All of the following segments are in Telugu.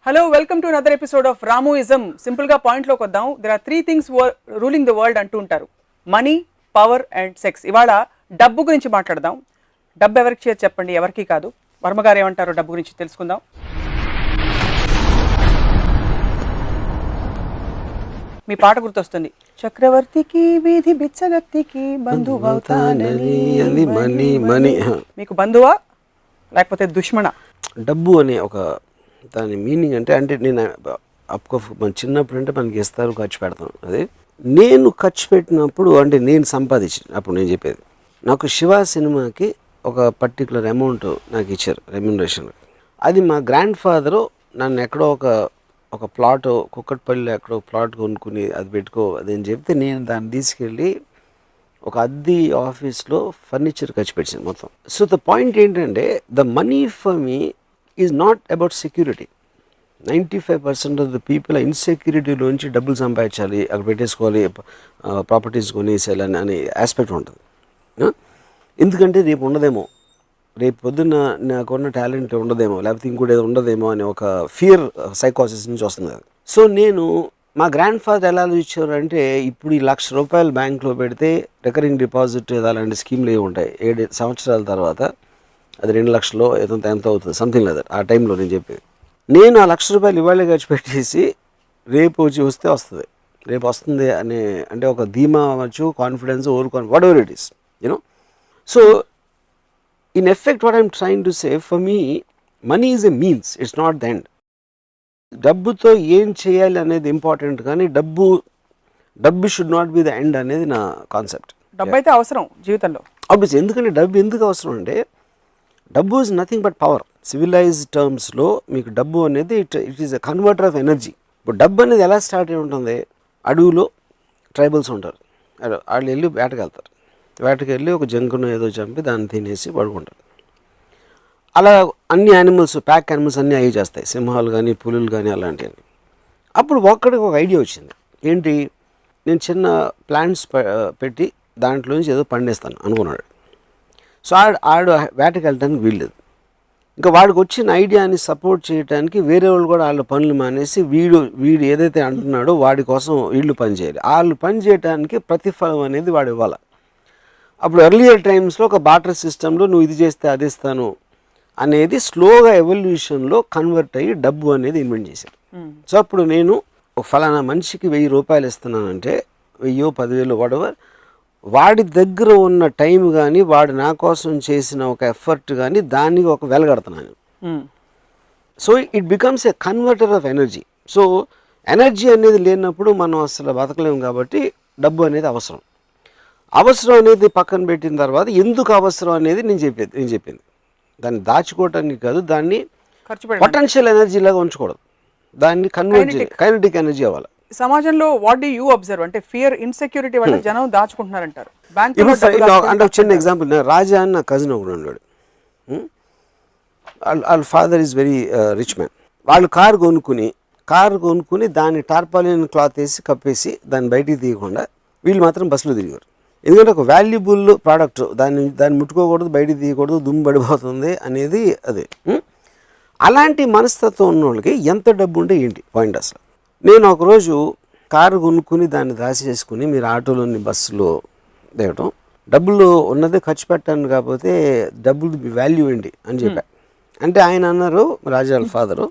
Hello, welcome to another episode of Ramuism. Simple ga point loki vaddam. There are three things ruling the world antu untaru. Money, power and sex. ఇవాళ డబ్బు గురించి మాట్లాడదాం. డబ్బు ఎవరికి చేసి చెప్పండి, ఎవరికి కాదు. వర్మ గారు ఏమంటారో డబ్బు గురించి తెలుసుకుందాం. మీ పాట గుర్తొస్తుంది. చక్రవర్తికి వీధి బిచ్చగత్తికి బంధువవుతానని. మనీ మీకు బంధువా లేకపోతే దుష్మనా? డబ్బు అనే ఒక దాని మీనింగ్ అంటే నేను మన చిన్నప్పుడు అంటే మనకి ఇస్తారు, ఖర్చు పెడతాం. అదే నేను ఖర్చు పెట్టినప్పుడు అంటే నేను సంపాదించిన అప్పుడు నేను చెప్పేది, నాకు శివ సినిమాకి ఒక పర్టికులర్ అమౌంట్ నాకు ఇచ్చారు రెమ్యునరేషన్. అది మా గ్రాండ్ ఫాదరు నన్ను ఎక్కడో ఒక ప్లాట్ కుక్కట్పల్లిలో ఎక్కడో ప్లాట్ కొనుక్కుని అది పెట్టుకో అదని చెప్తే నేను దాన్ని తీసుకెళ్ళి ఒక అద్దె ఆఫీస్లో ఫర్నిచర్ ఖర్చు పెట్టాను మొత్తం. సో ద పాయింట్ ఏంటంటే the money for me is not about security. 95% of the people ఆ ఇన్సెక్యూరిటీలోంచి డబ్బులు సంపాదించాలి, అక్కడ పెట్టేసుకోవాలి, ప్రాపర్టీస్ కొనేసేయాలి అనే ఆస్పెక్ట్ ఉంటుంది. ఎందుకంటే రేపు ఉండదేమో, రేపు పొద్దున్న నాకున్న టాలెంట్ ఉండదేమో, లేకపోతే ఇంకోటి ఏదో ఉండదేమో అనే ఒక ఫియర్ సైకాసిస్ నుంచి వస్తుంది అది. సో నేను మా గ్రాండ్ ఫాదర్ ఎలా ఇచ్చారు అంటే, ఇప్పుడు ఈ ₹1,00,000 బ్యాంక్లో పెడితే రికరింగ్ డిపాజిట్ అలాంటి స్కీమ్లు ఏమి ఉంటాయి, 7 సంవత్సరాల తర్వాత అది 2 లక్షలు ఎంత అవుతుంది, సంథింగ్ లేదు ఆ టైంలో నేను చెప్పేది. నేను ఆ ₹1,00,000 ఇవాళే ఖర్చు పెట్టేసి రేపు వస్తే వస్తుంది, రేపు వస్తుంది అనే అంటే ఒక ధీమా అవ్వచ్చు, confidence, what ever it is, you know. So in effect what I'm trying to say, for me money is a means, it's not the end. డబ్బుతో ఏం చేయాలి అనేది ఇంపార్టెంట్, కానీ డబ్బు should not be the end అనేది నా కాన్సెప్ట్. డబ్బు అయితే అవసరం జీవితంలో ఆబ్వియస్లీ. ఎందుకంటే డబ్బు ఎందుకు అవసరం అంటే, డబ్బు is nothing but power. Civilised టర్మ్స్లో మీకు డబ్బు అనేది it is a converter of energy. ఇప్పుడు డబ్బు అనేది ఎలా స్టార్ట్ అయి ఉంటుంది, అడవిలో ట్రైబల్స్ ఉంటారు, వాళ్ళు వెళ్ళి వేటకెళ్తారు, వేటకెళ్ళి ఒక జంకును ఏదో చంపి దాన్ని తినేసి పడుకుంటారు. అలా అన్ని యానిమల్స్, ప్యాక్ యానిమల్స్ అన్నీ అవి చేస్తాయి, సింహాలు కానీ పులులు కానీ అలాంటివి. అప్పుడు ఒక్కడికి ఒక ఐడియా వచ్చింది, ఏంటి, నేను చిన్న ప్లాంట్స్ పెట్టి దాంట్లోంచి ఏదో పండిస్తాను అనుకున్నాడు. సో ఆడు వేటకి వెళ్ళడానికి వీల్లేదు. ఇంకా వాడికి వచ్చిన ఐడియాని సపోర్ట్ చేయడానికి వేరే వాళ్ళు కూడా వాళ్ళ పనులు మానేసి వీడు ఏదైతే అంటున్నాడో వాడి కోసం వీళ్ళు పని చేయాలి. వాళ్ళు పని చేయడానికి ప్రతిఫలం అనేది వాడు ఇవ్వాలి. అప్పుడు ఎర్లియర్ టైమ్స్లో ఒక బాటర్ సిస్టంలో నువ్వు ఇది చేస్తే అది ఇస్తాను అనేది స్లోగా ఎవల్యూషన్లో కన్వర్ట్ అయ్యి డబ్బు అనేది ఇన్వెంట్ చేశారు. సో అప్పుడు నేను ఒక ఫలానా మనిషికి ₹1,000 ఇస్తున్నానంటే 1,000, 10,000 వాడెవర్, వాడి దగ్గర ఉన్న టైం కానీ వాడు నా కోసం చేసిన ఒక ఎఫర్ట్ కానీ దానికి ఒక వెలగడుతున్నాను. So it becomes a converter of energy. So energy అనేది లేనప్పుడు మనం అసలు బతకలేము. కాబట్టి డబ్బు అనేది అవసరం అనేది పక్కన పెట్టిన తర్వాత ఎందుకు అవసరం అనేది నేను చెప్పింది దాన్ని దాచుకోవటానికి కాదు, దాన్ని పొటెన్షియల్ ఎనర్జీ లాగా ఉంచకూడదు, దాన్ని కైనెటిక్ ఎనర్జీ అవ్వాలి. సమాజంలో వాట్ డు యూ అబ్జర్వ్ అంటే ఫియర్, ఇన్సెక్యూరిటీ వల్ల జనం దాచుకుంటున్నారంటారు. అంటే ఒక చిన్న ఎగ్జాంపుల్, రాజా అని నా కజిన్ ఒకడు ఉన్నాడు. వాళ్ళ father is very rich man. వాళ్ళు కారు కొనుక్కుని దాన్ని టార్పాలిన్ క్లాత్ వేసి కప్పేసి దాన్ని బయటికి తీయకుండా వీళ్ళు మాత్రం బస్సులో తిరిగారు. ఎందుకంటే ఒక వాల్యుబుల్ ప్రోడక్ట్, దాన్ని ముట్టుకోకూడదు, బయటికి తీయకూడదు, దుమ్ము పడిపోతుంది అనేది అదే. అలాంటి మనస్తత్వం ఉన్న వాళ్ళకి ఎంత డబ్బు ఉంటే ఏంటి పాయింట్ అసలు. నేను ఒకరోజు కారు కొనుక్కుని దాన్ని దాచేసుకుని మీరు ఆటోలోని బస్సులో దిగటం, డబ్బులు ఉన్నదే ఖర్చు పెట్టాను, కాకపోతే డబ్బులు వాల్యూ ఏంటి అని చెప్పా. అంటే ఆయన అన్నారు, రాజా ఫాదరు,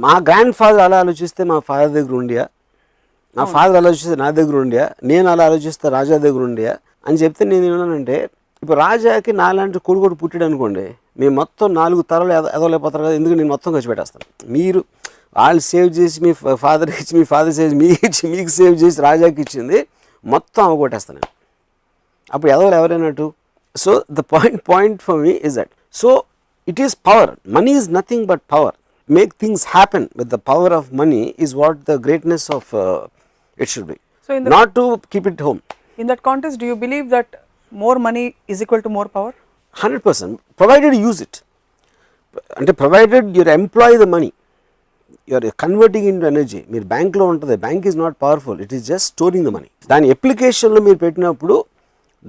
మా గ్రాండ్ ఫాదర్ అలా ఆలోచిస్తే మా ఫాదర్ దగ్గర ఉండియా, నా ఫాదర్ ఆలోచిస్తే నా దగ్గర ఉండియా, నేను అలా ఆలోచిస్తే రాజా దగ్గర ఉండియా అని చెప్తే నేను ఏమన్నానంటే, ఇప్పుడు రాజాకి నాలాంటి కొడుకు పుట్టాడు అనుకోండి, మేము మొత్తం 4 తరాలు ఎదవలేకపోతారు కదా, ఎందుకంటే నేను మొత్తం ఖర్చు పెట్టేస్తాను. మీరు వాళ్ళు సేవ్ చేసి మీ ఫాదర్కి ఇచ్చి, మీ ఫాదర్ సేవ్ చేసి మీకు సేవ్ చేసి రాజాకి ఇచ్చింది మొత్తం అవగొట్టేస్తాను. అప్పుడు ఎవరైనట్టు. So the point for me is that. So it is power. Money is nothing but power. Make things happen with the power of money is what the greatness of it should be, not to keep it home. In that context, do you believe that more money is equal to more power? 100%, provided you use it. అంటే provided you employ the money, you are converting into energy. మీరు బ్యాంక్లో ఉంటుంది, bank is not powerful, it is just storing the money. దాని అప్లికేషన్లో మీరు పెట్టినప్పుడు,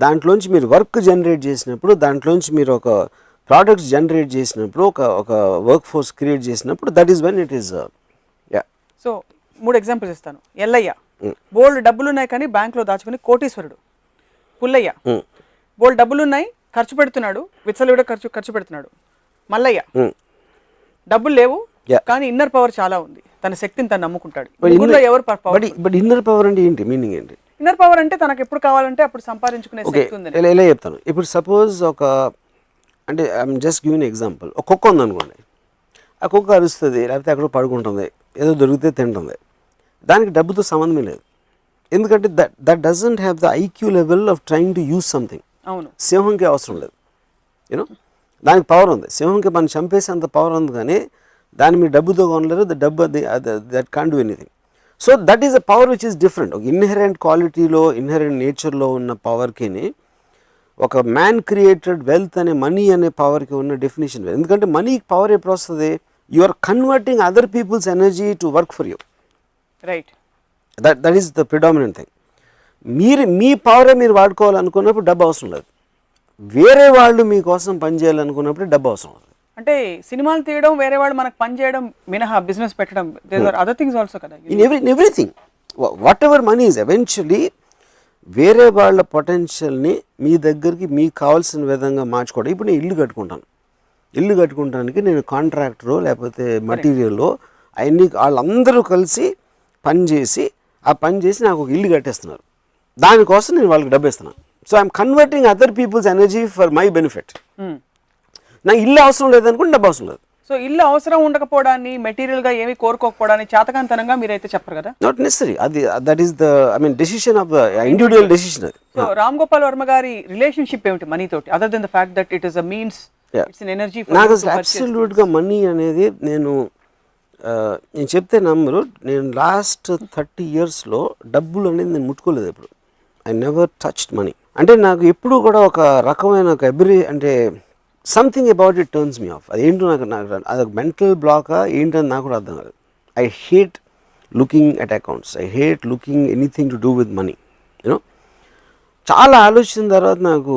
దాంట్లోంచి మీరు వర్క్ జనరేట్ చేసినప్పుడు, దాంట్లోంచి మీరు ఒక ప్రోడక్ట్స్ జనరేట్ చేసినప్పుడు, ఒక వర్క్ ఫోర్స్ క్రియేట్ చేసినప్పుడు, that is when it is so 3 examples ఇస్తాను. ఎల్లయ్య బోల్డ్ డబ్బులు ఉన్నాయి కానీ బ్యాంక్లో దాచుకుని కోటీశ్వరుడు. పుల్లయ్య బోల్డ్ డబ్బులు ఉన్నాయి, ఖర్చు పెడుతున్నాడు, విచ్చలవిడ ఖర్చు పెడుతున్నాడు. మల్లయ్య డబ్బులు లేవు కానీ ఇన్నర్ పవర్ చాలా ఉంది, తన శక్తిని తను నమ్ముకుంటాడు. ఎవరు పవర్? బట్ ఇన్నర్ పవర్ అంటే ఏంటి, మీనింగ్ ఏంటి? ఇన్నర్ పవర్ అంటే తనకు ఎప్పుడు కావాలంటే అప్పుడు సంపాదించుకునే శక్తి ఉంది. ఎలా చెప్తాను, ఇప్పుడు సపోజ్ ఒక అంటే ఐఎమ్ జస్ట్ గివింగ్ ఎగ్జాంపుల్. ఒక కుక్క ఉందనుకోండి, ఆ కుక్క అరుస్తుంది, లేకపోతే అక్కడ పడుకుంటుంది, ఏదో దొరికితే తింటుంది, దానికి డబ్బుతో సంబంధమే లేదు. ఎందుకంటే that doesn't have the IQ level of trying to use something. అవును, సింహంకి అవసరం లేదు, యూనో, దానికి పవర్ ఉంది. సింహంకి మనం చంపేసేంత పవర్ ఉంది, కానీ దాన్ని మీరు డబ్బుతో కొనలేరు. ద డబ్బు that can't do anything. So that is a power which is different. ఒక ఇన్హెరెంట్ క్వాలిటీలో, ఇన్హెరెంట్ నేచర్లో ఉన్న పవర్కి ఒక మ్యాన్ క్రియేటెడ్ వెల్త్ అనే మనీ అనే పవర్కి ఉన్న డెఫినేషన్ వేరు. ఎందుకంటే మనీకి పవర్ ఎప్పుడు వస్తుంది? You are converting other people's energy to work for you, right? That is the predominant thing. మీ పవరే మీరు వాడుకోవాలనుకున్నప్పుడు డబ్బు అవసరం లేదు. వేరే వాళ్ళు మీకోసం పనిచేయాలనుకున్నప్పుడు డబ్బు అవసరం లేదు. అంటే సినిమాలు తీయడం, వేరే వాళ్ళు మనకు పని చేయడం మినహా బిజినెస్ పెట్టడం, there are other things also కదా. In everything whatever money is eventually వేరే వాళ్ళ పొటెన్షియల్ని మీ దగ్గరికి మీకు కావాల్సిన విధంగా మార్చుకోవడం. ఇప్పుడు నేను ఇల్లు కట్టుకుంటానికి నేను కాంట్రాక్టరో లేకపోతే మటీరియల్లో అవన్నీ వాళ్ళందరూ కలిసి పని చేసి నాకు ఒక ఇల్లు కట్టేస్తున్నారు. దానికోసం నేను వాళ్ళకి డబ్బు ఇస్తున్నాను. So I'm converting other people's energy for my benefit. నాకు ఇల్లు అవసరం లేదనుకుంటే డబ్బు అవసరం లేదు. సో ఇల్లు అవసరం ఉండకపోవడాన్ని, మెటీరియల్ గా ఏమి కోరుకోకపోవడాన్ని చేతకాంతనంగా మీరైతే చెప్పరు కదా. Not necessary. అది that is the decision of the individual decision. అది. సో రామ్ గోపాల్ వర్మ గారి రిలేషన్షిప్ ఏమిటి మనీ తోటి, other than the fact that it is a means, it's an energy? నాకు అసలు అబ్సల్యూట్ గా మనీ అనేది నేను చెప్తే నమ్మరు. నేను లాస్ట్ 30 yearsలో డబ్బులు అనేది నేను ముట్టుకోలేదు ఎప్పుడు. I never touched money. అంటే నాకు ఎప్పుడు కూడా ఒక రకమైన ఒక అంటే something about it turns me of. అదేంటో నాకు అదొక మెంటల్ బ్లాకా ఏంటని నాకు కూడా అర్థం కాదు. I hate looking at accounts, I hate looking anything to do with money, you know. చాలా ఆలోచించిన తర్వాత నాకు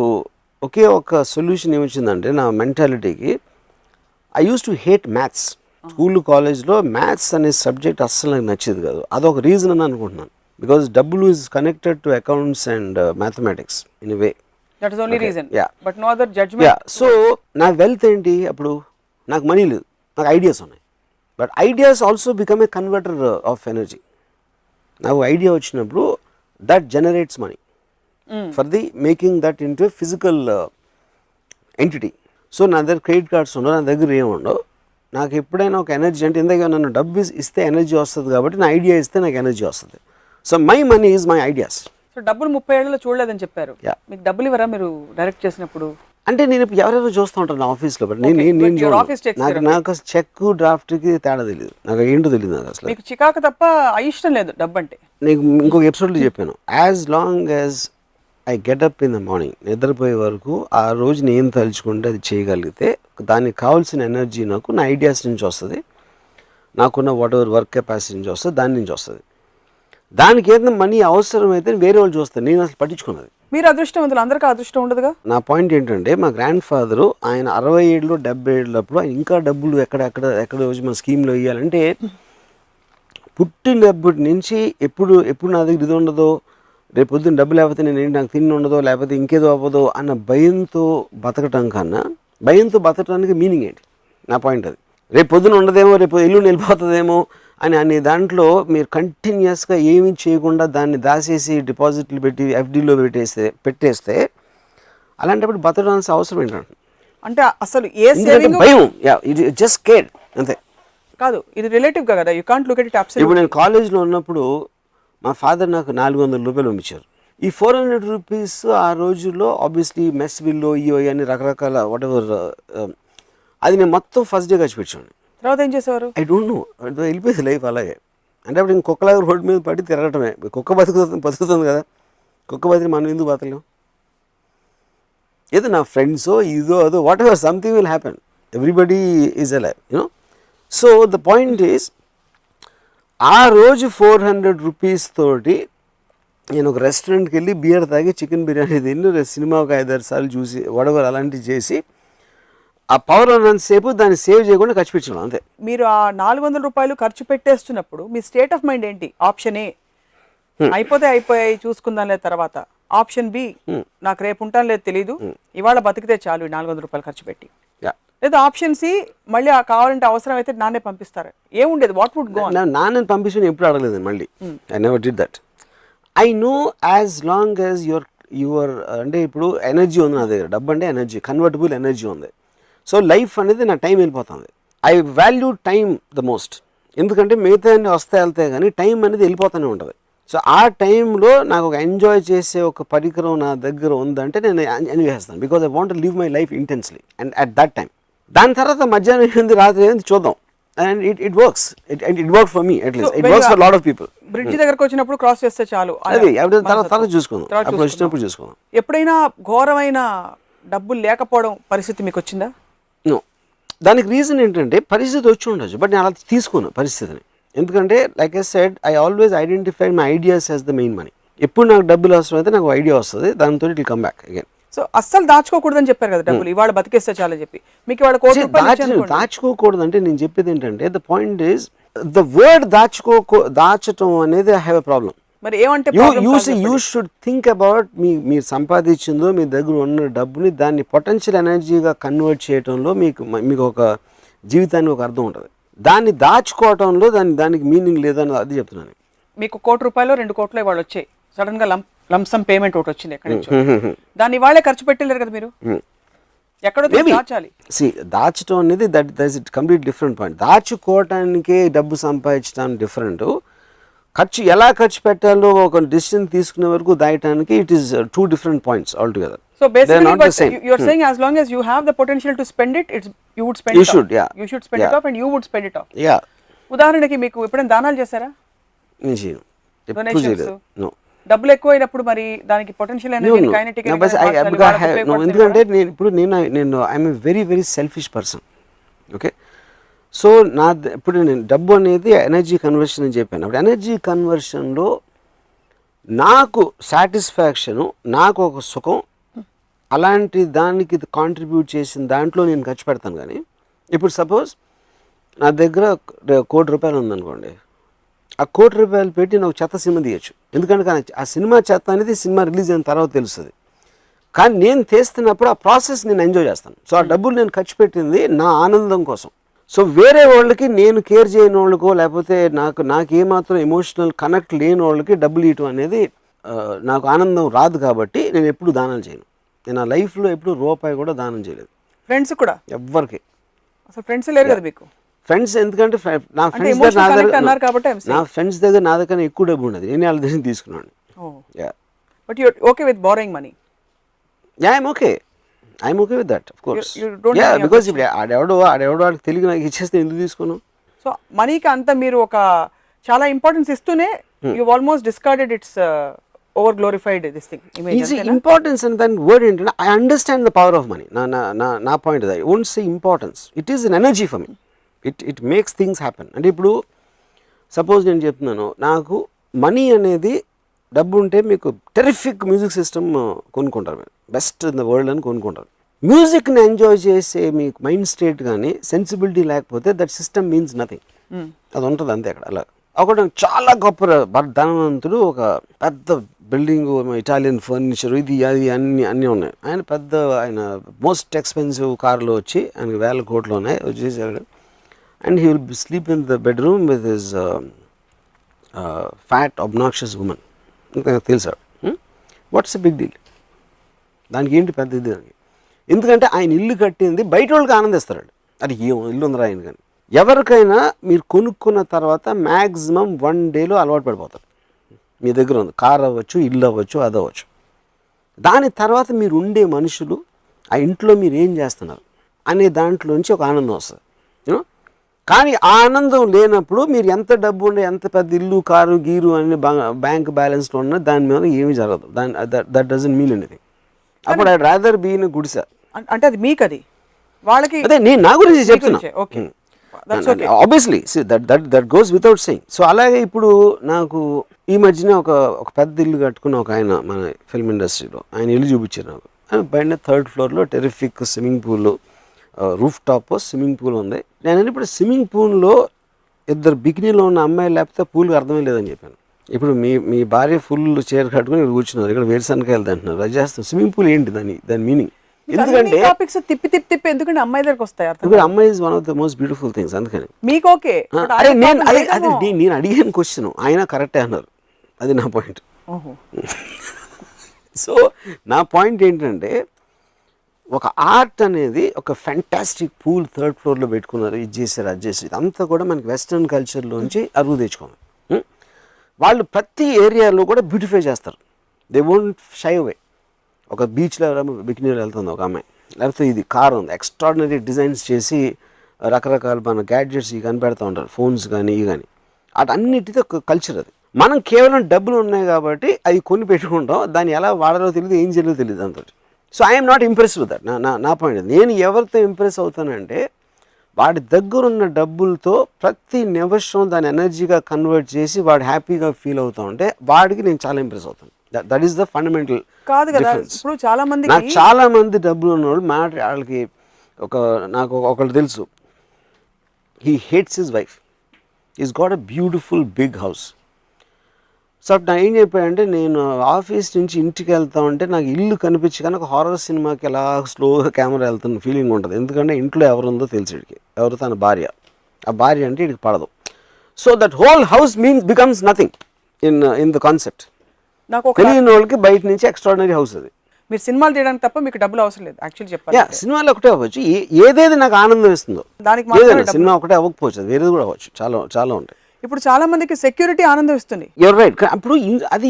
ఒకే ఒక సొల్యూషన్ ఏమొచ్చిందంటే నా మెంటాలిటీకి, I use to hate maths. School కాలేజ్లో మ్యాథ్స్ అనే సబ్జెక్ట్ అస్సలు నాకు నచ్చేది కాదు. అదొక రీజన్ అని అనుకుంటున్నాను. బికాజ్ డబ్బులు is connected to accounts and mathematics in a way. That is only reason. Yeah. But no other judgment. Yeah. So నా వెల్త్ ఏంటి? అప్పుడు నాకు మనీ లేదు, నాకు ఐడియాస్ ఉన్నాయి. But ideas also become a converter of energy. నాకు ఐడియా వచ్చినప్పుడు that generates money for the making that into A physical entity. So నా దగ్గర క్రెడిట్ కార్డ్స్ ఉండవు, నా దగ్గర ఏముండవు. నాకు ఎప్పుడైనా ఒక ఎనర్జీ అంటే ఇందాక నన్ను డబ్బు ఇస్తే ఎనర్జీ వస్తుంది కాబట్టి నా ఐడియా ఇస్తే నాకు ఎనర్జీ వస్తుంది. So my money is my ideas. So డబ్బులు 30 ఏళ్లలో చూడలేదని చెప్పారు. మీకు డబ్బులు ఇవ్వరా మీరు డైరెక్ట్ చేసినప్పుడు? అంటే నేను ఇప్పుడు ఎవరెవరు చూస్తూ ఉంటాను నా ఆఫీస్లో, బట్ నాకు చెక్ డ్రాఫ్ట్కి తేడా తెలియదు, నాకు ఏంటో తెలియదు. నాకు అసలు మీకు చికాకు తప్ప ఇష్టం లేదు డబ్బు అంటే. నీకు ఇంకొక ఎపిసోడ్లో చెప్పాను, as long as I get up in the morning, నిద్రపోయే వరకు ఆ రోజు నేను తలుచుకుంటే అది చేయగలిగితే దానికి కావాల్సిన ఎనర్జీ నాకు నా ఐడియాస్ నుంచి వస్తుంది, నాకున్న వాట్ ఎవర్ వర్క్ కెపాసిటీ నుంచి వస్తుంది, దాని నుంచి వస్తుంది. దానికి ఏదైనా మనీ అవసరమైతే వేరే వాళ్ళు చూస్తారు, నేను అసలు పట్టించుకున్నది. మీరు అదృష్టవంతులు, అందరికీ అదృష్టం ఉండదుగా. నా పాయింట్ ఏంటంటే మా గ్రాండ్ ఫాదరు ఆయన 67 70 ఏళ్ళప్పుడు ఇంకా డబ్బులు ఎక్కడ వచ్చి మన స్కీమ్లో వేయాలంటే పుట్టినప్పటి నుంచి ఎప్పుడు నా దగ్గర ఇది ఉండదో, రేపు పొద్దున్న డబ్బు లేకపోతే నాకు తిండి ఉండదో, లేకపోతే ఇంకేదో అవ్వదో అన్న భయంతో బతకటం కన్నా, భయంతో బతకటానికి మీనింగ్ ఏంటి? నా పాయింట్ అది. రేపు పొద్దున ఉండదేమో, రేపు ఎల్లుండి వెళ్ళిపోతుందేమో అనే దాంట్లో మీరు కంటిన్యూస్గా ఏమీ చేయకుండా దాన్ని దాచేసి డిపాజిట్లు పెట్టి ఎఫ్డీలో పెట్టేస్తే అలాంటప్పుడు బతకడానికి అవసరం ఏంటంటే అంటే అసలు ఏ సేవింగ్ భయం, జస్ట్ కేర్ అంతే. కాదు, ఇది రిలేటివ్ కదా, you can't look at it absolutely. ఇప్పుడు నేను కాలేజ్లో ఉన్నప్పుడు మా ఫాదర్ నాకు 400 రూపాయలు పంపించారు. ఈ 400 రూపీస్ ఆ రోజుల్లో ఆబ్వియస్లీ మెస్ బిల్లో ఇవో అన్ని రకరకాల వాట్ ఎవర్, అది నేను మొత్తం ఫస్ట్ డే ఖర్చు పెట్టాను. తర్వాత ఏం చేసేవారు? ఐ డోంట్ నో, వెళ్ళిపోయింది లైఫ్ అలాగే. అంటే అప్పుడు ఇంకొకలాగా రోడ్డు మీద పడి తిరగటమే. కుక్క బతుకుతుంది కదా, కుక్క బతికి మనం ఎందుకు బతకలేం? ఏదో నా ఫ్రెండ్సో ఇదో అదో what ever something will happen, everybody is alive, you know. So the point is, ఆ రోజు 400 రూపీస్ తోటి నేను ఒక రెస్టారెంట్కి వెళ్ళి బియర్ తాగి చికెన్ బిర్యానీ తిని సినిమా ఒక 5-6 సార్లు చూసి వడవర్ అలాంటివి చేసి ఆ పవర్ ఉన్నంతసేపు దాన్ని సేవ్ చేయకుండా ఖర్చు పెట్టడం అంతే. మీరు ఆ 400 రూపాయలు ఖర్చు పెట్టేస్తున్నప్పుడు మీ స్టేట్ ఆఫ్ మైండ్ ఏంటి? ఆప్షన్ ఏ అయిపోతే అయిపోయాయి చూసుకుందాం లేదు తర్వాత, ఆప్షన్ బి నాకు రేపు ఉంటాను లేదు తెలీదు, ఇవాళ బతికితే చాలు ఈ 400 రూపాయలు ఖర్చు పెట్టి, లేదా ఆప్షన్ సి మళ్ళీ కావాలంటే అవసరం అయితే నాన్నే పంపిస్తారు. ఏముండేది? What would go? నాన్నని పంపించి ఎప్పుడు అడగలేదు మళ్ళీ. I never did that. I know as long as your అంటే ఇప్పుడు ఎనర్జీ ఉంది నా దగ్గర, డబ్బు అంటే ఎనర్జీ, కన్వర్టబుల్ ఎనర్జీ ఉంది. సో లైఫ్ అనేది నా టైం వెళ్ళిపోతుంది. I value time the most. ఎందుకంటే మిగతా అన్ని వస్తాయి వెళ్తాయి కానీ టైం అనేది వెళ్ళిపోతూనే ఉంటుంది. సో ఆ టైంలో నాకు ఒక ఎంజాయ్ చేసే ఒక పరికరం నా దగ్గర ఉందంటే నేను ఎంజాయ్ చేస్తాను. Because I want live my life intensely and at that time. దాని తర్వాత మధ్యాహ్నం ఏంది రాత్రి ఏంది చూద్దాం. And it works. It work for me at least. It works for lot of people. Bridge దగ్గరకు వచ్చినప్పుడు క్రాస్ చేస్తే చాలు, అది తర్వాత చూసుకుందాం, అప్పుడు వచ్చినప్పుడు చూసుకుందాం. ఎప్పుడైనా ఘోరమైన డబ్బులు లేకపోవడం పరిస్థితి మీకు వచ్చిందా? నో. దానికి రీజన్ ఏంటంటే పరిస్థితి వచ్చి ఉండొచ్చు, బట్ నేను అలా తీసుకోను పరిస్థితిని. ఎందుకంటే like I said, I always identify my ideas as the main money. ఎప్పుడు నాకు డబ్బులు అవసరం అయితే నాకు ఐడియా వస్తుంది, దాంతో it will come back again. So అస్సలు దాచుకోకూడదని చెప్పారు కదా డబ్బులు, ఇవాళ బతికేస్తే చాలని చెప్పి. మీకు ఇవాళ దాచుకోకూడదు అంటే నేను చెప్పేది ఏంటంటే, the point is the word దాచటం అనేది ఐ హ్యావ్ ఎ ప్రాబ్లం. మరి ఏమంటే యూ షుడ్ థింక్ అబౌట్ మీరు సంపాదించిందో మీ దగ్గర ఉన్న డబ్బుని దాన్ని పొటెన్షియల్ ఎనర్జీగా కన్వర్ట్ చేయడంలో మీకు ఒక జీవితానికి ఒక అర్థం ఉంటుంది. దాన్ని దాచుకోవటంలో దానికి మీనింగ్ లేదని అది చెప్తున్నాను. మీకు ₹1 కోటి 2 కోట్లు ఇవాళ వచ్చాయి, సడన్ గా లంసమ్ పేమెంట్ ఒకటి వచ్చింది ఎక్కడి నుంచి, దాన్ని ఇవాళే ఖర్చు పెట్టలేరు కదా మీరు, ఎక్కడో దాచాలి. దాచడం అనేది that it complete different point. దాచుకోవటానికే డబ్బు సంపాదించడానికి డిఫరెంట్, ఖర్చు ఎలా ఖర్చు పెట్టాలో ఒక డిసిషన్ తీసుకునే వరకు దాయటానికి it is 2 different points altogether. So basically you are saying as long as you have the potential to spend it, you would spend it off. You should spend it off and you would spend it off. Yeah. ఉదాహరణకి మీకు ఎప్పుడైనా దానాలు చేశారా? No. డబ్బులు ఎక్కువైనప్పుడు మరి దానికి పొటెన్షియల్ ఎనర్జీ కైనెటిక్ ఎందుకంటే నేను I'm a very very selfish person. Okay, so ఇప్పుడు నేను డబ్బు అనేది ఎనర్జీ కన్వర్షన్ అని చెప్పాను. అప్పుడు ఎనర్జీ కన్వర్షన్లో నాకు సాటిస్ఫాక్షను, నాకు ఒక సుఖం, అలాంటి దానికి కాంట్రిబ్యూట్ చేసిన దాంట్లో నేను ఖర్చు పెడతాను. కానీ ఇప్పుడు సపోజ్ నా దగ్గర ₹1 కోటి ఉందనుకోండి, ఆ ₹1 కోటి పెట్టి నాకు చెత్త సినిమా తీయచ్చు. ఎందుకంటే ఆ సినిమా చెత్త అనేది సినిమా రిలీజ్ అయిన తర్వాత తెలుస్తుంది. కానీ నేను తీస్తున్నప్పుడు ఆ ప్రాసెస్ నేను ఎంజాయ్ చేస్తాను. సో ఆ డబ్బులు నేను ఖర్చు పెట్టింది నా ఆనందం కోసం. సో వేరే వాళ్ళకి, నేను కేర్ చేయని వాళ్ళకో లేకపోతే నాకు ఏమాత్రం ఎమోషనల్ కనెక్ట్ లేని వాళ్ళకి డబ్బులు ఇవ్వటం అనేది నాకు ఆనందం రాదు. కాబట్టి నేను ఎప్పుడు దానం చేయను. నేను ఆ లైఫ్లో ఎప్పుడు రూపాయి కూడా దానం చేయలేదు. ఫ్రెండ్స్ కూడా ఎవ్వరికి అసలు ఫ్రెండ్స్ లేరు కదా మీకు? ఫ్రెండ్స్ ఎందుకంటే నా ఫ్రెండ్స్ దగ్గర నా దగ్గర ఎక్కువ డబ్బు ఉండదు, నేను వాళ్ళ దగ్గర తీసుకున్నాను. But you okay with borrowing money? Yeah, I'm okay with that, of course. Yeah, because ఇప్పుడు ఆడెవడో వాడికి తెలియదు, నాకు ఇచ్చేస్తే ఎందుకు తీసుకోను? సో మనీకి అంతా మీరు ఒక చాలా ఇంపార్టెన్స్ ఇస్తూనే you almost discarded it's over glorified this thing image. Importance అని దాని వర్డ్ ఏంటంటే, I understand the power of money. నా point I won't say importance, it is an energy for me. It makes things happen. అంటే ఇప్పుడు సపోజ్ నేను చెప్తున్నాను, నాకు మనీ అనేది డబ్బు ఉంటే మీకు టెరిఫిక్ మ్యూజిక్ సిస్టమ్ కొనుక్కుంటారు, మీరు బెస్ట్ ఇన్ ద వరల్డ్ అని కొనుక్కుంటారు. మ్యూజిక్ని ఎంజాయ్ చేసే మీకు మైండ్ స్టేట్ కానీ సెన్సిబిలిటీ లేకపోతే దట్ సిస్టమ్ మీన్స్ నథింగ్. అది ఉంటుంది అంతే. అక్కడ అలా ఒకటి చాలా గొప్ప ధనవంతుడు, ఒక పెద్ద బిల్డింగ్, ఇటాలియన్ ఫర్నిచర్, ఇది అది అన్నీ ఉన్నాయి. ఆయన మోస్ట్ ఎక్స్పెన్సివ్ కార్లో వచ్చి ఆయనకి ₹1,000 కోట్లు ఉన్నాయి వచ్చేసాడు. And he will sleep in the bedroom with his fat, obnoxious woman. తెలుసా? What's a big deal? దానికి ఏంటి పెద్ద ఇది? ఎందుకంటే ఆయన ఇల్లు కట్టింది బయట వాళ్ళకి ఆనందిస్తాడు. అది ఏం ఇల్లు ఉందిరా ఆయన. కానీ ఎవరికైనా మీరు కొనుక్కున్న తర్వాత మ్యాక్సిమం 1 డేలో అలవాటు పడిపోతారు. మీ దగ్గర ఉంది కార్ అవ్వచ్చు, ఇల్లు అవ్వచ్చు, అది అవ్వచ్చు. దాని తర్వాత మీరు ఉండే మనుషులు, ఆ ఇంట్లో మీరు ఏం చేస్తున్నారు అనే దాంట్లోంచి ఒక ఆనందం వస్తుంది. యూనో, కానీ ఆనందం లేనప్పుడు మీరు ఎంత డబ్బు ఉండే, ఎంత పెద్ద ఇల్లు, కారు, గీరు అని బ్యాంక్ బ్యాలెన్స్లో ఉన్నా దాని మీద ఏమీ జరగదు. That doesn't mean anything. అప్పుడు ఐ రాదర్ బీ ఇన్ గుడిసె. అంటే అది మీకు, అది వాళ్ళకి, అదే నేను నా గురించి చెప్తున్నా. Obviously that goes without saying. So అలాగే ఇప్పుడు నాకు ఈ మధ్యన ఒక పెద్ద ఇల్లు కట్టుకున్న ఒక ఆయన మన ఫిల్మ్ ఇండస్ట్రీలో, ఆయన ఇల్లు చూపించారు నాకు. పైన 3rd ఫ్లోర్లో terrific swimming pool, roof top swimming pool ఉంది. నేను ఇప్పుడు స్విమ్మింగ్ పూల్లో ఇద్దరు బికినీలో ఉన్న అమ్మాయిలు లేకపోతే పూల్కి అర్థమే లేదని చెప్పాను. ఇప్పుడు మీ భార్య ఫుల్ చీర కట్టుకుని ఇక్కడ కూర్చున్నారు, ఇక్కడ వేరుశనకాయలు తింటున్నారు, అది చేస్తాం. స్విమ్మింగ్ పూల్ ఏంటి దాని మీనింగ్? ఎందుకంటే టాపిక్స్ తిప్పి ఎందుకంటే అమ్మాయి దగ్గరకు వస్తాయి. ఇప్పుడు అమ్మాయి is one of the most beautiful things. అందుకని మీకు ఓకే. అదే నేను అడిగాను క్వశ్చన్, ఆయన కరెక్టే అన్నారు. అది నా పాయింట్. సో నా పాయింట్ ఏంటంటే ఒక ఆర్ట్ అనేది ఒక ఫ్యాంటాస్టిక్ పూల్ 3rd ఫ్లోర్లో పెట్టుకున్నారు, ఇది చేశారు, అది చేశారు. ఇదంతా కూడా మనకి వెస్ట్రన్ కల్చర్లోంచి అరువు తెచ్చుకోవాలి. వాళ్ళు ప్రతి ఏరియాలో కూడా బ్యూటిఫై చేస్తారు. They won't shy away. ఒక బీచ్లో బికినీలో వెళ్తుంది ఒక అమ్మాయి, లేకపోతే ఇది కార్ ఉంది, ఎక్స్ట్రాడినరీ డిజైన్స్ చేసి రకరకాల మన గ్యాడ్జెట్స్ ఇవి కనిపెడతా ఉంటారు, ఫోన్స్ కానీ ఇవి కానీ. అటన్నిటితో ఒక కల్చర్ అది. మనం కేవలం డబ్బులు ఉన్నాయి కాబట్టి అవి కొని పెట్టుకుంటాం, దాన్ని ఎలా వాడాలో తెలియదు, ఏం చేయాలో తెలియదు అంత. So I'm not impress with that. నా పాయింట్. నేను ఎవరితో ఇంప్రెస్ అవుతానంటే వాడి దగ్గరున్న డబ్బులతో ప్రతి నిమిషం దాని ఎనర్జీగా కన్వర్ట్ చేసి వాడు హ్యాపీగా ఫీల్ అవుతా ఉంటే వాడికి నేను చాలా ఇంప్రెస్ అవుతాను. దట్ ఈస్ ద ఫండమెంటల్ కాదు కదా. ఇప్పుడు చాలా మంది నాకు చాలా మంది డబ్బులు ఉన్నవాళ్ళు వాళ్ళకి నాకు ఒకళ్ళు తెలుసు, he hates his wife, is got a beautiful big house. So అప్పుడు నాకు ఏం చెప్పాడంటే, నేను ఆఫీస్ నుంచి ఇంటికి వెళ్తా ఉంటే నాకు ఇల్లు కనిపించి కానీ ఒక హారర్ సినిమాకి ఎలా స్లోగా కెమెరా వెళ్తున్న ఫీలింగ్ ఉంటుంది. ఎందుకంటే ఇంట్లో ఎవరుందో తెలిసి వీడికి, ఎవరు తన భార్య, ఆ భార్య అంటే వీడికి పడదు. So that whole house becomes nothing in the concept. నాకు తెలియని వాళ్ళకి బయట నుంచి ఎక్స్ట్రాడినరీ హౌస్ అది. మీరు సినిమాలు తీయడానికి తప్ప మీకు డబ్బులు అవసరం లేదు యాక్చువల్లీ చెప్పాలి. సినిమాలు ఒకటే అవ్వచ్చు, ఏదేది నాకు ఆనందం ఇస్తుందో దానికి ఏదైనా సినిమా ఒకటే అవ్వకపోవచ్చు, అది వేరేది కూడా అవ్వచ్చు, చాలా ఉంటాయి. ఇప్పుడు చాలా మందికి సెక్యూరిటీ ఆనందం ఇస్తుంది. You're right. అప్పుడు అది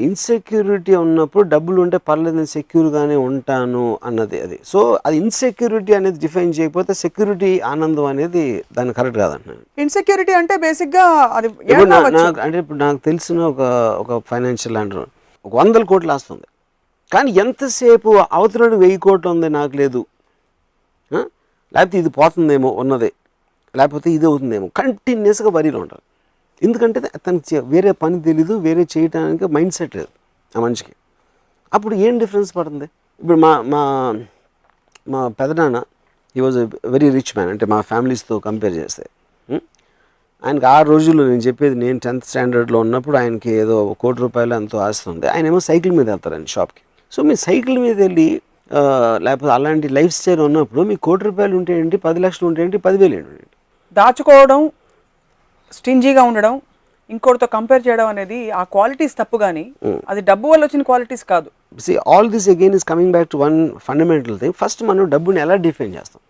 ఇన్సెక్యూరిటీ ఉన్నప్పుడు డబ్బులు ఉంటే పర్లేదు, నేను సెక్యూర్గానే ఉంటాను అన్నది అది. సో అది ఇన్సెక్యూరిటీ అనేది డిఫైన్ చేయకపోతే సెక్యూరిటీ ఆనందం అనేది దాన్ని కరెక్ట్ కాదంటున్నాను. ఇన్సెక్యూరిటీ అంటే బేసిక్గా అది ఇప్పుడు నాకు తెలిసిన ఒక ఫైనాన్షియల్ అండర్ 100 కోట్లు వస్తుంది, కానీ ఎంతసేపు అవతలడు 1000 కోట్లు ఉంది నాకు లేదు, లేకపోతే ఇది పోతుందేమో ఉన్నదే, లేకపోతే ఇది అవుతుందేమో, కంటిన్యూస్గా వరీలో ఉంటారు. ఎందుకంటే తనకి వేరే పని తెలీదు, వేరే చేయడానికి మైండ్ సెట్ లేదు ఆ మనిషికి. అప్పుడు ఏం డిఫరెన్స్ పడుతుంది? ఇప్పుడు మా పెదనాన్న, he was a very rich man, అంటే మా ఫ్యామిలీస్తో కంపేర్ చేస్తే ఆయనకి ఆ రోజుల్లో నేను చెప్పేది, నేను 10th స్టాండర్డ్లో ఉన్నప్పుడు ఆయనకి ఏదో 1 కోటి రూపాయలు ఎంతో ఆస్తుంది. ఆయన ఏమో సైకిల్ మీద వెళ్తారండి షాప్కి. సో మీ సైకిల్ మీద వెళ్ళి లేకపోతే అలాంటి లైఫ్ స్టైల్ ఉన్నప్పుడు మీకు 1 కోటి రూపాయలు ఉంటే ఏంటి, 10 లక్షలు ఉంటే ఏంటి, 10,000 ఏంటి? దాచుకోవడం, స్టింజీగా ఉండడం, ఇంకోటితో కంపేర్ చేయడం అనేది ఆ క్వాలిటీస్ తప్పు, కానీ అది డబ్బు వల్ల వచ్చిన క్వాలిటీస్ కాదు. All this again is coming back to one fundamental thing. First మనం డబ్బుని ఎలా డిఫైన్ చేస్తాం?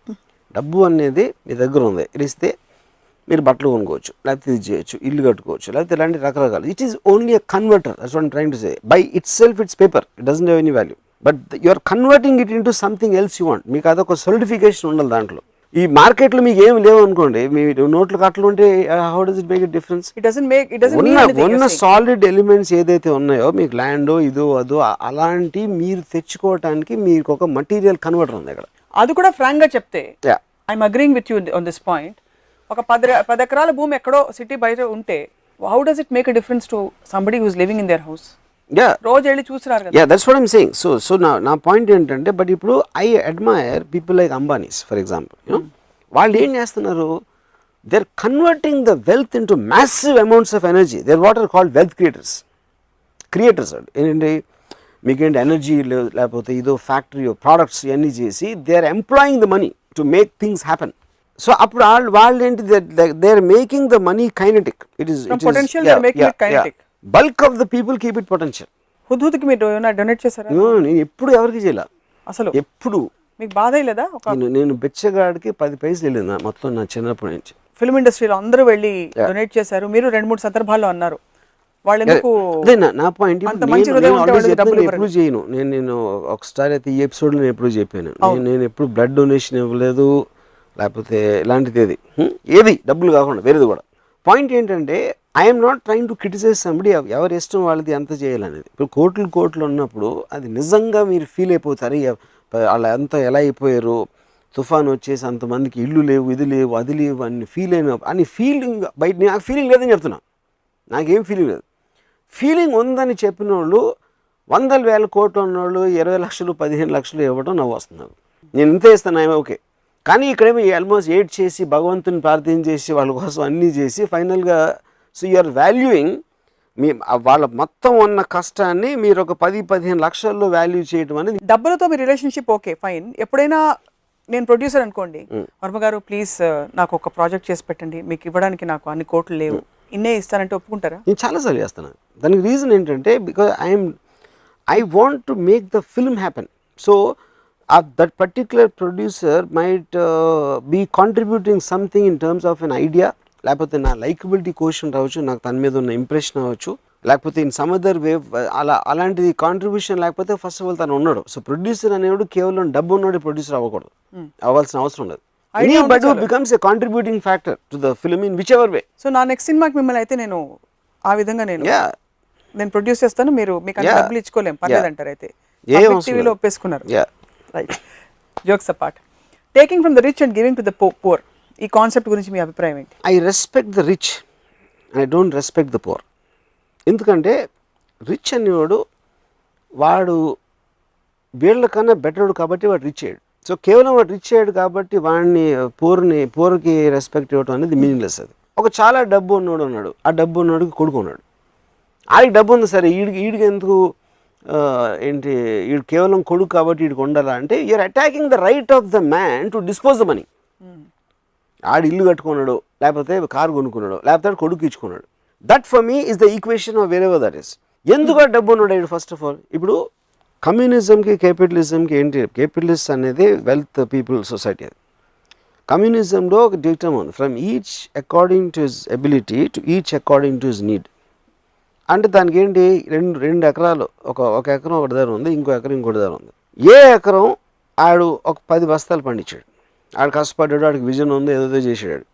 డబ్బు అనేది మీ దగ్గర ఉంది, ఇస్తే మీరు బట్టలు కొనుక్కోవచ్చు, లేకపోతే ఇది చేయొచ్చు, ఇల్లు కట్టుకోవచ్చు, లేకపోతే ఇలాంటి రకరకాలు. It is only a converter. That's what I'm trying to say. By itself it's paper, it doesn't have any value, but you are converting it into something else you want. మీకు అదొక సొలిడిఫికేషన్ ఉండాలి దాంట్లో. ఈ మార్కెట్లో మీకు ఏమి లేవు అనుకోండి, మీ నోట్లు కట్టలు ఉంటే how does it make it difference? ఉన్న సాలిడ్ ఎలిమెంట్స్ ఏదైతే ఉన్నాయో, మీకు ల్యాండో ఇదో అదో అలాంటి మీరు తెచ్చుకోవటానికి మీకు ఒక మటీరియల్ కన్వర్టర్ ఉంది ఇక్కడ. అది కూడా ఫ్రాంక్ గా చెప్తే I'm agreeing with you on this point. ఒక 10 ఎకరాల భూమి ఎక్కడో సిటీ బయట ఉంటే how does it make a difference to somebody who is living in their house? రోజు వెళ్ళి చూస్తున్నారు కదా. That's what I'm saying. So నా పాయింట్ ఏంటంటే, బట్ ఇప్పుడు I admire people like Ambanis for example. వాళ్ళు ఏం చేస్తున్నారు? They are converting the wealth into massive amounts of energy. They are what are called wealth creators. ఏంటంటే మీకేంటి ఎనర్జీ లేకపోతే ఇదో ఫ్యాక్టరీ ప్రోడక్ట్స్ ఇవన్నీ చేసి they are employing the money to make things happen. So అప్పుడు వాళ్ళు ఏంటి, they are making the money kinetic. It is bulk of the people keep it potential. హుద్హుద్కి మీరు డొనేట్ చేశారా? నేను ఎప్పుడు ఎవరికి చేయాల అసలు. ఎప్పుడు మీకు బాధ లేదా? నేను బెచ్చగాడికి 10 పైసలు వెళ్ళింది మొత్తం నా చిన్నప్పటి నుంచి. ఫిల్మ్ ఇండస్ట్రీలో అందరూ వెళ్ళి డొనేట్ చేశారు. మీరు 2-3 సందర్భాల్లో అన్నారు. వాళ్ళు ఎందుకు? నా పాయింట్ ఎప్పుడు చేయను. నేను ఒకసారి అయితే ఈ ఎపిసోడ్లో నేను ఎప్పుడు చెప్పాను, నేను ఎప్పుడు బ్లడ్ డొనేషన్ ఇవ్వలేదు, లేకపోతే ఇలాంటిది ఏది డబ్బులు కాకుండా వేరేది కూడా. పాయింట్ ఏంటంటే, I'm not trying to criticise somebody. ఎవరి ఇష్టం వాళ్ళది ఎంత చేయాలనేది. ఇప్పుడు కోట్లు ఉన్నప్పుడు అది నిజంగా మీరు ఫీల్ అయిపోతారు, వాళ్ళు ఎంత ఎలా అయిపోయారు, తుఫాన్ వచ్చేసి అంతమందికి ఇల్లు లేవు, ఇది లేవు, అది లేవు అని ఫీలింగ్ బయట. నాకు ఫీలింగ్ లేదని చెప్తున్నా, నాకేం ఫీలింగ్ లేదు. ఫీలింగ్ ఉందని చెప్పిన వాళ్ళు 100,000 కోట్లు ఉన్నవాళ్ళు 20 లక్షలు 15 లక్షలు ఇవ్వడం నవ్వు వస్తున్నారు. నేను ఇంత ఇస్తాను, ఓకే. కానీ ఇక్కడేమో ఆల్మోస్ట్ ఎయిట్ చేసి భగవంతుని ప్రార్థన చేసి వాళ్ళ కోసం అన్నీ చేసి ఫైనల్గా సో యూఆర్ వాల్యూయింగ్ వాళ్ళ మొత్తం ఉన్న కష్టాన్ని మీరు ఒక 10-15 లక్షల్లో వాల్యూ చేయడం అనేది. డబ్బులతో మీ రిలేషన్షిప్ ఓకే ఫైన్, ఎప్పుడైనా నేను ప్రొడ్యూసర్ అనుకోండి, వర్మ గారు ప్లీజ్ నాకు ఒక ప్రాజెక్ట్ చేసి పెట్టండి, మీకు ఇవ్వడానికి నాకు అన్ని కోట్లు లేవు, ఇన్నే ఇస్తానంటే ఒప్పుకుంటారా? నేను చాలాసార్లు చేస్తాను. దానికి రీజన్ ఏంటంటే because I want to make the film happen. So that particular producer might be contributing something in terms of an idea, లేకపోతే నా లైకబిలిటీ క్వశ్చన్ రావచ్చు, నాకు తన మీద ఉన్న ఇంప్రెషన్ అవ్వచ్చు, లేకపోతే ఇన్ సమ్ అదర్ వే అలాంటిది కాంట్రిబ్యూషన్ లేకపోతే ఫస్ట్ ఆఫ్ ఆల్ తను ఉన్నాడు. సో ప్రొడ్యూసర్ అనేవాడు కేవలం డబ్బు ఉన్నాడు ప్రొడ్యూసర్ అవ్వకూడదు, అవ్వాల్సిన అవసరం ఉండదు. Anybody who becomes a contributing factor to the film in whichever way. So నా నెక్స్ట్ సినిమాకి మిమ్మల్ని అయితే నేను ఆ విధంగా నేను ప్రొడ్యూస్ చేస్తాను, మీరు మీకు అంత డబ్బులు ఇచ్చుకోలేం పర్లేదు అంటారు. అయితే టీవీలో ఒప్పేసుకున్నారు. Right, jokes apart, taking from the rich and giving to the poor, ఈ కాన్సెప్ట్ గురించి మీ అభిప్రాయం ఏంటి? I respect the rich and I don't respect the poor. ఎందుకంటే రిచ్ అనేవాడు వాడు వీళ్ళకన్నా బెటర్డు కాబట్టి వాడు రిచ్ అయ్యాడు. సో కేవలం వాడు రిచ్ అయ్యాడు కాబట్టి వాడిని పూర్కి రెస్పెక్ట్ ఇవ్వడం అనేది మీనింగ్లెస్. అది ఒక చాలా డబ్బు ఉన్నోడు ఉన్నాడు, ఆ డబ్బు ఉన్నోడికి కొడుకు ఉన్నాడు, ఆడికి డబ్బు ఉంది సరే, ఈడికి ఎందుకు ఏంటి వీడు కేవలం కొడుకు కాబట్టి వీడికి ఉండాలా అంటే you're attacking the right of the man to dispose the money. ఆడు ఇల్లు కట్టుకున్నాడు, లేకపోతే కారు కొనుక్కున్నాడు, లేకపోతే కొడుకు ఇచ్చుకున్నాడు. That for me is the equation of where ever that is. ఎందుకు డబ్బు ఉన్నాడు ఫస్ట్ ఆఫ్ ఆల్? ఇప్పుడు కమ్యూనిజంకి క్యాపిటలిజంకి ఏంటి? క్యాపిటలిస్ట్ అనేది వెల్త్ పీపుల్ సొసైటీ. అది కమ్యూనిజంలో ఒక డిక్టమ్ ఉంది, from each according to his ability to each according to his need. అంటే దానికి ఏంటి, రెండు ఎకరాలు, ఒక ఎకరం ఒకటి దగ్గర ఉంది, ఇంకో ఎకరం ఇంకోటి దగ్గర ఉంది. ఏ ఎకరం ఆడు ఒక 10 బస్తాలు పండించాడు, ఆడు కష్టపడ్డాడు, ఆడికి విజన్ ఉంది, ఏదో చేసాడు.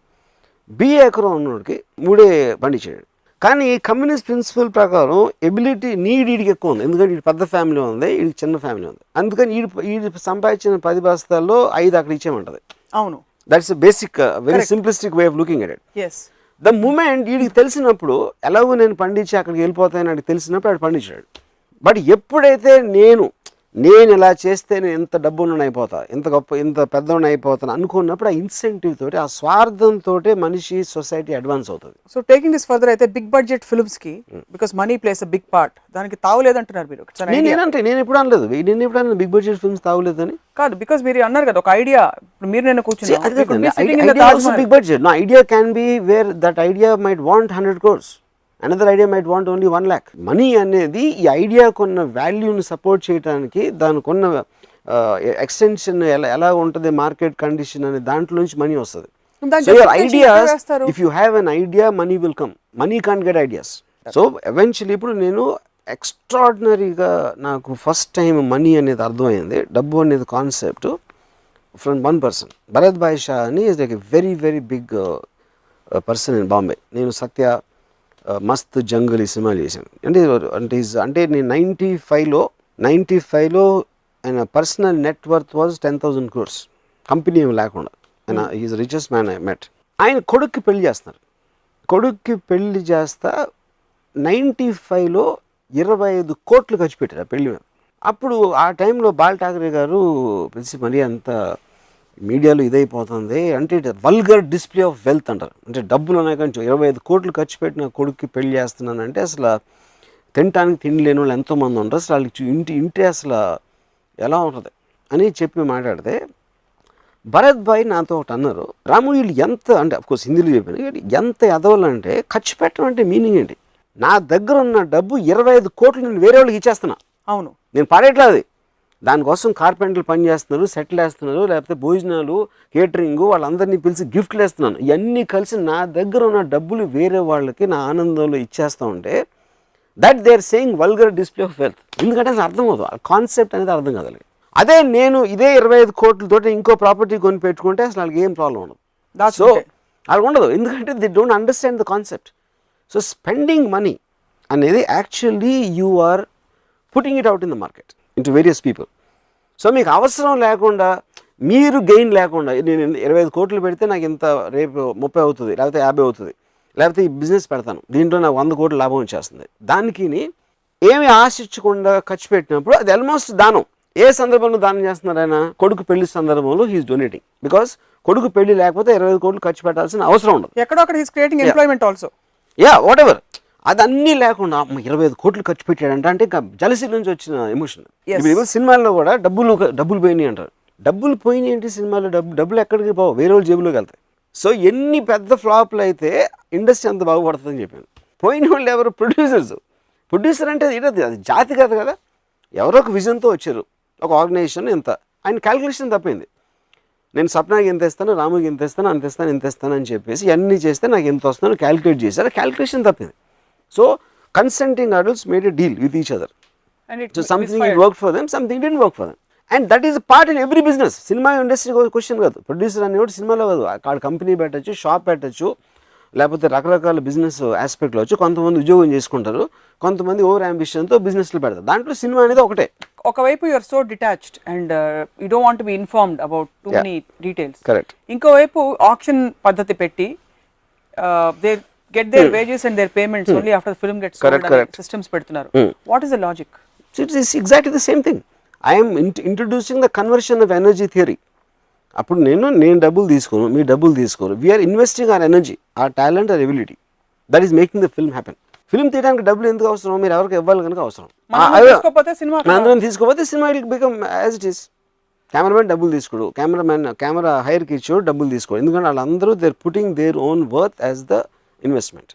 బి ఎకరం ఉన్నోడికి 3 పండించాడు. కానీ కమ్యూనిస్ట్ ప్రిన్సిపల్ ప్రకారం ఎబిలిటీ నీడ్ వీడికి ఎక్కువ ఉంది, ఎందుకంటే వీడి పెద్ద ఫ్యామిలీ ఉంది, వీడికి చిన్న ఫ్యామిలీ ఉంది. అందుకని వీడి సంపాదించిన 10 బస్తాల్లో 5 అక్కడ ఇచ్చేయమంటది. అవును, that's basic very simplistic way of looking at it. The moment వీడికి తెలిసినప్పుడు ఎలాగో నేను పండించి అక్కడికి వెళ్ళిపోతానని వాడికి తెలిసినప్పుడు వాడు పండించాడు. బట్ ఎప్పుడైతే నేను ఇలా చేస్తే నేను ఎంత డబ్బులను అయిపోతా, ఎంత గొప్ప, ఇంత పెద్దవాడిని అయిపోతాను అనుకున్నప్పుడు ఆ ఇన్సెంటివ్ తోటి, ఆ స్వార్థంతో మనిషి సొసైటీ అడ్వాన్స్ అవుతుంది. సో టేకింగ్ దిస్ ఫర్దర్ అయితే బిగ్ బడ్జెట్ ఫిల్మ్స్ కి because money plays a big part, దానికి తావులేదంటున్నారు మీరు. నేను ఎప్పుడు అనలేదు, బిగ్ బడ్జెట్ ఫిల్మ్స్ తావులేదని కాదు, బికాస్ మీరు అన్నారు కదా ఒక ఐడియా, మీరు నేను కూర్చున్నాను big budget. No idea can be where that idea might want 100 crores. Another idea might want only 1 lakh. Money అనేది ఈ ఐడియాకున్న వాల్యూని సపోర్ట్ చేయడానికి, దానికి ఉన్న ఎక్స్టెన్షన్ ఎలా ఉంటుంది, మార్కెట్ కండిషన్ అనే దాంట్లో నుంచి మనీ వస్తుంది. So your ideas, if you have an idea, money will come. Money can't get ideas. So eventually ఇప్పుడు నేను ఎక్స్ట్రాడినరీగా నాకు ఫస్ట్ టైం మనీ అనేది అర్థమైంది, డబ్బు అనేది concept from one person. Bharat bhai Shah అని is like a very very big person in Bombay. నేను సత్య, మస్త్ జంగల్ ఈ సినిమాలు చేశాను. అంటే నేను 95లో ఆయన personal net worth was 10,000 crores, company ఏమి లేకుండా. ఆయన is richest man I met. ఆయన కొడుక్కి పెళ్లి చేస్తున్నారు. కొడుక్కి పెళ్లి చేస్తా 95లో 25 కోట్లు ఖర్చు పెట్టారు ఆ పెళ్లి మీద. అప్పుడు ఆ టైంలో బాల్ ఠాకరే గారు పిలిచి మరీ అంత మీడియాలో ఇదైపోతుంది అంటే వల్గర్ డిస్ప్లే ఆఫ్ వెల్త్ అంటారు. అంటే డబ్బులు ఉన్నాయి కానీ 25 కోట్లు ఖర్చు పెట్టిన కొడుక్కి పెళ్లి చేస్తున్నానంటే అసలు తినటానికి తిండి లేని వాళ్ళు ఎంతోమంది ఉంటారు, అసలు వాళ్ళకి ఇంటి అసలు ఎలా ఉంటుంది అని చెప్పి మాట్లాడితే భరత్ భాయ్ నాతో ఒకటి అన్నారు, రాము వీళ్ళు ఎంత అంటే అఫ్కోర్స్ హిందీలో చెప్పాను, ఎంత ఎదవాలంటే ఖర్చు పెట్టడం అంటే మీనింగ్ ఏంటి? నా దగ్గర ఉన్న డబ్బు 25 కోట్లు నేను వేరే వాళ్ళకి ఇచ్చేస్తున్నా. అవును, నేను పడేట్లేదు. దానికోసం కార్పెంటర్లు పని చేస్తున్నారు, సెటిల్ వేస్తున్నారు, లేకపోతే భోజనాలు, కేటరింగ్, వాళ్ళందరినీ పిలిచి గిఫ్ట్లు వేస్తున్నాను. ఇవన్నీ కలిసి నా దగ్గర ఉన్న డబ్బులు వేరే వాళ్ళకి నా ఆనందంలో ఇచ్చేస్తూ ఉంటే that they are saying vulgar display of wealth. ఎందుకంటే అసలు అర్థం అవుతుంది, ఆ కాన్సెప్ట్ అనేది అర్థం కాదు. అదే నేను ఇదే 25 కోట్లతో ఇంకో ప్రాపర్టీ కొని పెట్టుకుంటే అసలు వాళ్ళకి ఏం ప్రాబ్లం ఉండదు. సో అలా ఉండదు, ఎందుకంటే they don't understand the concept. So spending money అనేది actually you are putting it out in the market into various people. So మీకు అవసరం లేకుండా, మీరు గెయిన్ లేకుండా, నేను 25 కోట్లు పెడితే నాకు ఇంత రేపు 30 అవుతుంది, లేకపోతే 50 అవుతుంది, లేకపోతే ఈ బిజినెస్ పెడతాను, దీంట్లో నాకు 100 కోట్లు లాభం వచ్చేస్తుంది, దానికి ఏమి ఆశించకుండా ఖర్చు పెట్టినప్పుడు అది ఆల్మోస్ట్ దానం. ఏ సందర్భంలో దానం చేస్తున్నారు ఆయన? కొడుకు పెళ్లి సందర్భంలో హీఈస్ డొనేటింగ్. బికాస్ కొడుకు పెళ్లి లేకపోతే 25 కోట్లు ఖర్చు పెట్టాల్సిన అవసరం ఉండదు. ఎక్కడో అక్కడ he's creating employment also. Yeah what ever, అది అన్నీ లేకుండా 25 కోట్లు ఖర్చు పెట్టాడంటే అంటే ఇంకా జలసీ నుంచి వచ్చిన ఎమోషన్. ఇప్పుడు సినిమాల్లో కూడా డబ్బులు పోయినాయి అంటారు. డబ్బులు పోయినాయి ఏంటి సినిమాలో? డబ్బులు ఎక్కడికి పోవు, వేరే వాళ్ళ జేబులోకి వెళ్తాయి. సో ఎన్ని పెద్ద ఫ్లాప్లు అయితే ఇండస్ట్రీ అంత బాగుపడుతుందని చెప్పాను. పోయిన వాళ్ళు ఎవరు? ప్రొడ్యూసర్ అంటే ఇది అది జాతి కాదు కదా, ఎవరో ఒక విజన్తో వచ్చారు, ఒక ఆర్గనైజేషన్ ఎంత, ఆయన క్యాలిక్యులేషన్ తప్పింది. నేను సప్నాకి ఎంత ఇస్తాను, రాముకి ఎంత ఇస్తాను, ఇంత ఇస్తాను అని చెప్పేసి అన్నీ చేస్తే నాకు ఎంత వస్తుందో క్యాలిక్యులేట్ చేశారు, క్యాలిక్యులేషన్ తప్పింది. So consenting adults made a deal with each other. So something it work for them, something didn't work for them. And that is part in every business. Cinema industry question కాదు, ప్రొడ్యూసర్ అనేవాడు సినిమాలో కాదు, అక్కడ కంపెనీ పెట్టచ్చు, షాప్ పెట్టచ్చు, లేకపోతే రకరకాల బిజినెస్ ఆస్పెక్ట్లో వచ్చి కొంతమంది ఉద్యోగం చేసుకుంటారు, కొంతమంది ఓవర్ అంబిషన్తో బిజినెస్లు పెడతారు. దాంట్లో సినిమా అనేది ఒకటే. ఒకవైపు you're so detached and you don't want be informed about too many details. Correct. ఇంకోవైపు ఆప్షన్ పద్ధతి పెట్టి they get their wages and their payments only after film gets sold and systems పెడుతున్నారు. What is the logic? It is exactly the same thing. I'm introducing the conversion of energy theory. అప్పుడు నేను డబ్బులు తీసుకోను, మీరు డబ్బులు తీసుకోరు, we're investing our energy, our talent, our ability. That is making the film happen. Film తీయడానికి డబ్బులు ఎందుకు అవసరం? మీరు ఎవరికి ఇవ్వాలి కనుక అవసరం. అందరం తీసుకోకపోతే సినిమా will become as it is. Cameraman డబ్బులు తీసుకోడు, కెమెరా హైర్కి ఇచ్చాడు, డబ్బులు తీసుకోడు. ఎందుకంటే వాళ్ళందరూ they are putting their own worth as the investment.